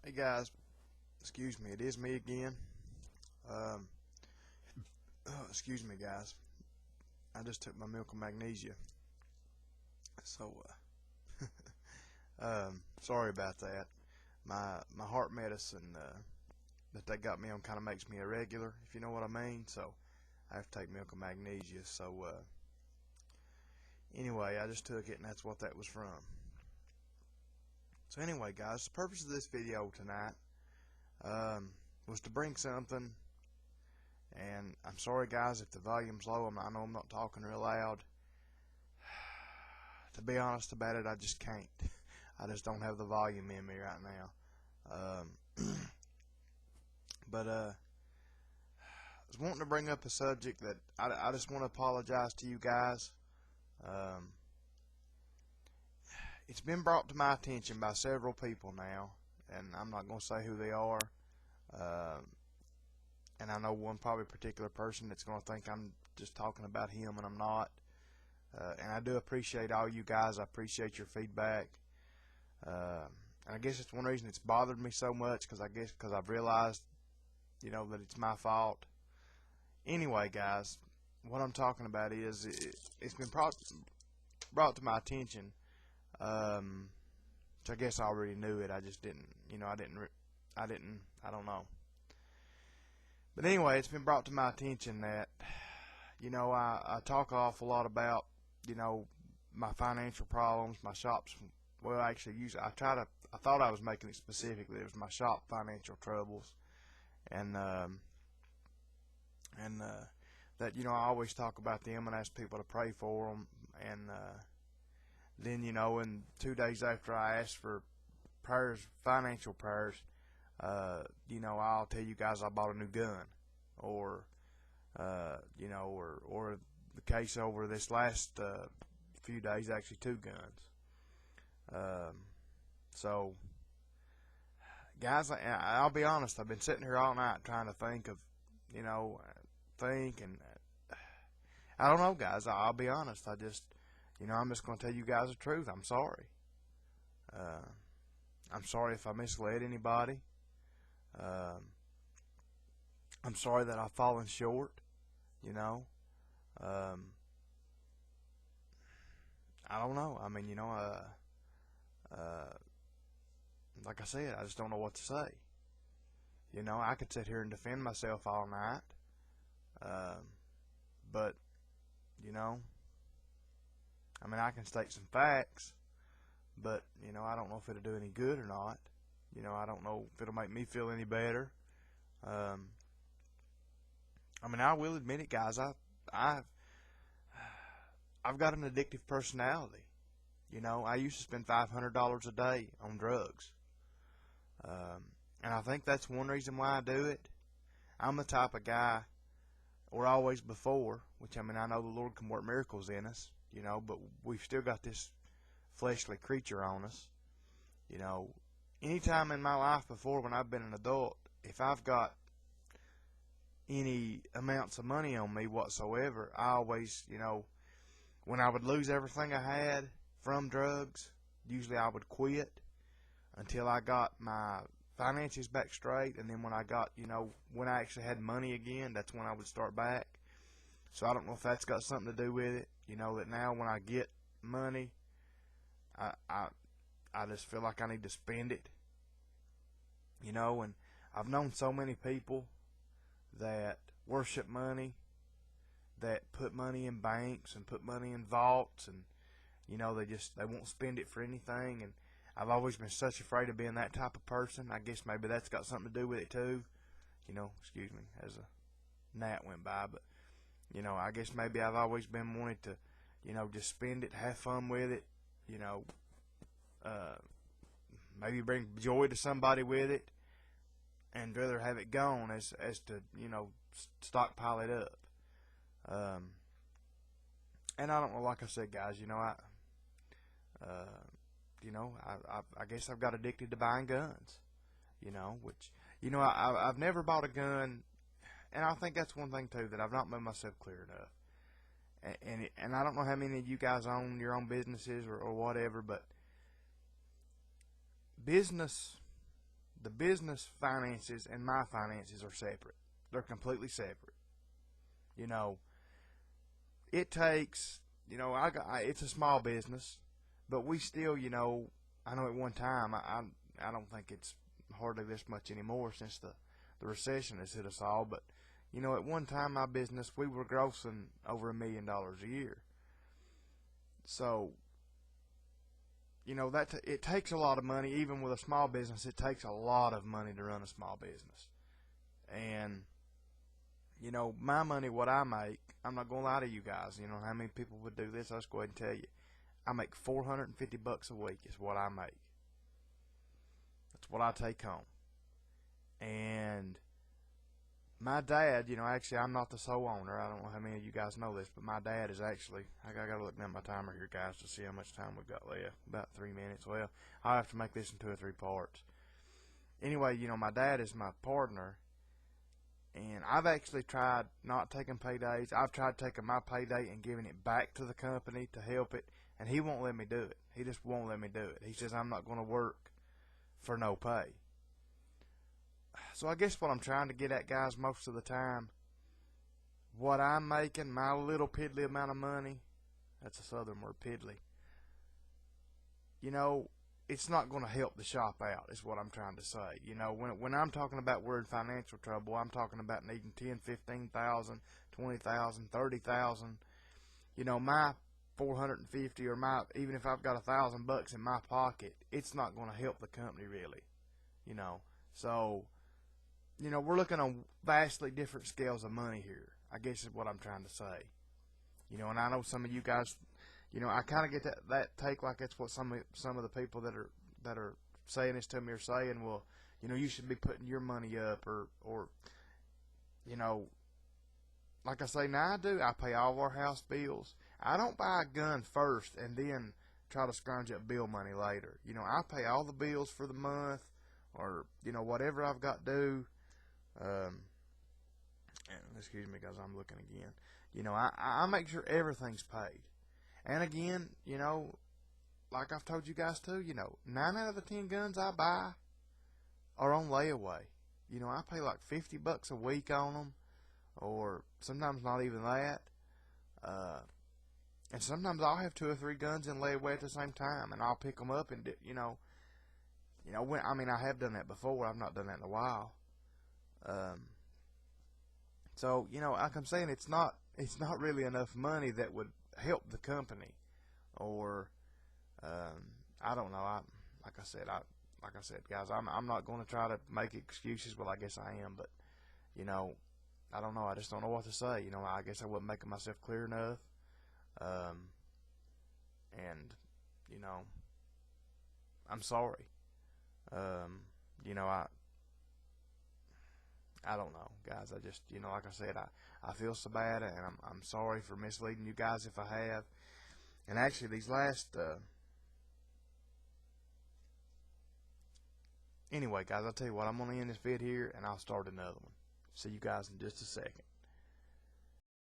Hey guys, excuse me, it is me again. Excuse me guys, I just took my milk and magnesia, so sorry about that. My heart medicine that they got me on kind of makes me irregular, if you know what I mean. So I have to take milk and magnesia. So anyway, I just took it, and that's what that was from. So anyway, guys, the purpose of this video tonight was to bring something. And I'm sorry guys if the volume's low. I know I'm not talking real loud. To be honest about it, I just can't. I just don't have the volume in me right now. But I was wanting to bring up a subject that I just want to apologize to you guys. It's been brought to my attention by several people now, and I'm not going to say who they are. And I know one probably particular person that's going to think I'm just talking about him, and I'm not. And I do appreciate all you guys. I appreciate your feedback. And I guess it's one reason it's bothered me so much, because I've realized, that it's my fault. Anyway, guys, what I'm talking about is it's been brought to my attention. Which I guess I already knew it. I just didn't, I don't know. But anyway, it's been brought to my attention that, I talk an awful lot about, my financial problems, my shop's, well, actually, usually I thought I was making it specifically. It was my shop financial troubles. And that, I always talk about them and ask people to pray for them. And then, and 2 days after I asked for prayers, financial prayers, I'll tell you guys I bought a new gun, or or the case over this last few days, actually 2 guns. So, guys, I'll be honest, I've been sitting here all night trying to think of, and I don't know, guys. I'll be honest. I'm just going to tell you guys the truth. I'm sorry. I'm sorry if I misled anybody. I'm sorry that I've fallen short, I don't know. I mean, like I said, I just don't know what to say. I could sit here and defend myself all night, but, I mean, I can state some facts, but, I don't know if it'll do any good or not. I don't know if it'll make me feel any better. I mean, I will admit it, guys. I've got an addictive personality. I used to spend $500 a day on drugs. And I think that's one reason why I do it. I'm the type of guy, or always before, which, I mean, I know the Lord can work miracles in us, but we've still got this fleshly creature on us. Anytime in my life before, when I've been an adult, if I've got any amounts of money on me whatsoever, I always, when I would lose everything I had from drugs, usually I would quit until I got my finances back straight. And then when I got, when I actually had money again, that's when I would start back. So I don't know if that's got something to do with it, that now when I get money, I just feel like I need to spend it, and I've known so many people that worship money, that put money in banks and put money in vaults, and, they won't spend it for anything. And I've always been such afraid of being that type of person. I guess maybe that's got something to do with it too, excuse me, as a gnat went by, but, I guess maybe I've always been wanting to, just spend it, have fun with it, maybe bring joy to somebody with it, and rather have it gone as to, stockpile it up. And I don't know, like I said, guys, I guess I've got addicted to buying guns, which, I've never bought a gun, and I think that's one thing too, that I've not made myself clear enough. And I don't know how many of you guys own your own businesses or whatever, but business the business finances and my finances are separate. They're completely separate. You know, it takes, it's a small business, but we still, I know at one time, I don't think it's hardly this much anymore since the recession has hit us all, but, at one time my business, we were grossing over $1 million a year. So, it takes a lot of money. Even with a small business, it takes a lot of money to run a small business. And, my money, what I make, I'm not going to lie to you guys. How many people would do this? I'll just go ahead and tell you. I make $450 a week is what I make. That's what I take home. And my dad, actually I'm not the sole owner. I don't know how many of you guys know this, but my dad is actually, I got to look at my timer here, guys, to see how much time we've got left. About 3 minutes. Well, I'll have to make this in 2 or 3 parts. Anyway, my dad is my partner, and I've actually tried not taking paydays. I've tried taking my payday and giving it back to the company to help it, and he won't let me do it. He just won't let me do it. He says I'm not going to work for no pay. So I guess what I'm trying to get at, guys, most of the time, what I'm making, my little piddly amount of money, that's a southern word, piddly, it's not going to help the shop out, is what I'm trying to say. When I'm talking about we're in financial trouble, I'm talking about needing 10, 15,000, 20,000, 30,000. My 450 or even if I've got $1,000 in my pocket, it's not going to help the company really. So, we're looking on vastly different scales of money here, I guess is what I'm trying to say. And I know some of you guys, I kind of get that take like that's what some of the people that are saying this to me are saying. Well, you should be putting your money up, or like I say, now I do. I pay all of our house bills. I don't buy a gun first and then try to scrounge up bill money later. I pay all the bills for the month, or whatever I've got due. Excuse me, guys, I'm looking again. I make sure everything's paid. And again, like I've told you guys too, 9 out of the 10 guns I buy are on layaway. I pay like $50 a week on them, or sometimes not even that. And sometimes I'll have 2 or 3 guns in layaway at the same time, and I'll pick them up and I have done that before. I've not done that in a while. So like I'm saying, it's not really enough money that would help the company, or I don't know. Like I said, guys, I'm not going to try to make excuses. Well, I guess I am, but I don't know. I just don't know what to say. I guess I wasn't making myself clear enough. And I'm sorry. I don't know, guys. I just, like I said, I feel so bad, and I'm sorry for misleading you guys if I have. And actually, these last, anyway, guys, I'll tell you what, I'm going to end this vid here, and I'll start another one. See you guys in just a second.